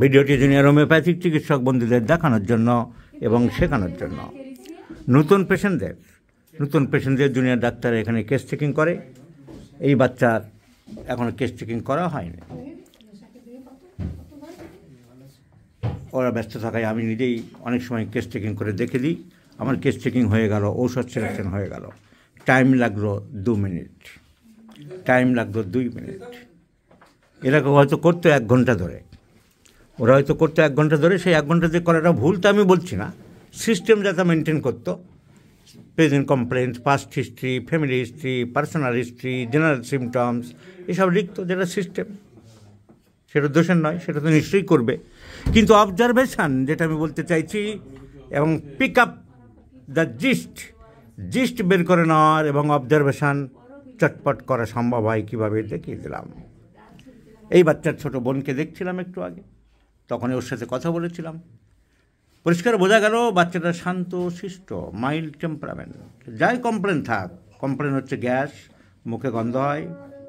ভিডিওটি junior homeopathic চিকিৎসক বন্ধুদের দেখানোর জন্য এবং শেখানোর জন্য। নতুন পেশেন্টদের জুনিয়র ডাক্তার এখানে কেস চেকিং করে। এই বাচ্চার এখনও কেস চেকিং করা হয়নি, ওরা ব্যস্ত থাকায় আমি নিজেই অনেক সময় কেস চেকিং করে দেখে দিই। আমার কেস চেকিং হয়ে গেল, ঔষধ সিলেকশন হয়ে গেল, টাইম লাগলো 2 মিনিট, টাইম লাগলো 2 মিনিট। এরাকে হয়তো করতো 1 ঘন্টা ধরে, ওরা হয়তো করতো 1 ঘন্টা ধরে। সেই 1 ঘন্টা যে করাটা ভুল তা আমি বলছি না, সিস্টেম যাতে মেনটেন করতো, present complaint, past history, family history, personal history, general symptoms এসব লিখতো, যেটা সিস্টেম, সেটা দোষের নয়, সেটা তো নিশ্চয়ই করবে। কিন্তু অবজারভেশন যেটা আমি বলতে চাইছি, এবং পিক আপ দ্য জিস্ট বের করে নেওয়ার এবং অবজারভেশন চটপট করা সম্ভব হয় কীভাবে দেখিয়ে দিলাম। এই বাচ্চার ছোট বোনকে দেখছিলাম একটু আগে, তখন ওর সাথে কথা বলেছিলাম। পরিষ্কার বোঝা গেল বাচ্চাটা শান্ত শিষ্ট, মাইল্ড টেম্পারামেন্ট। যাই কমপ্লেন থাক, কমপ্লেন হচ্ছে গ্যাস, মুখে গন্ধ হয়,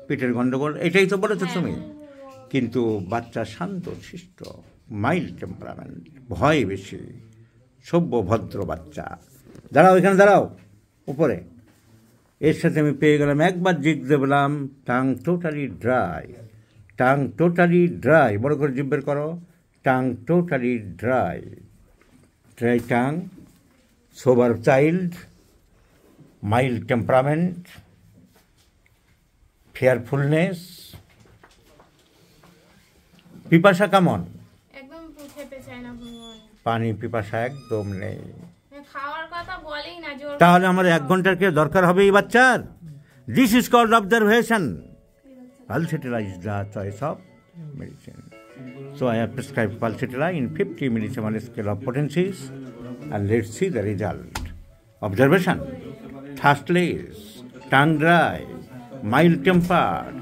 পেটের গন্ডগোল, এটাই তো বলেছো তুমি। কিন্তু বাচ্চা শান্ত শিষ্ট, মাইল্ড টেম্পারামেন্ট, ভয় বেশি, সভ্য ভদ্র বাচ্চা। দাঁড়াও, এখানে দাঁড়াও, উপরে। এর সাথে আমি পেয়ে গেলাম একবার জিজ্ঞেস বললাম, tongue totally dry, tongue totally dry, বড় করে জিভ বের করো, tongue totally dry, dry tongue, sober child, mild temperament, fearfulness. পিপাসা কেমন? একদম খেতে চায় না, পানি পিপাসা একদম নেই। খাওয়ার কথা বলেই না। তাহলে আমার 1 ঘন্টার কে দরকার হবে এই বাচ্চার? This is called observation. Pulsatilla is the choice of medicine. So I have prescribed Pulsatilla in 50 millisieverts scale of potencies, and let's see the result. Observation: thirstless, tongue dry, mild tempered,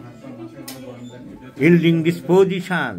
yielding disposition,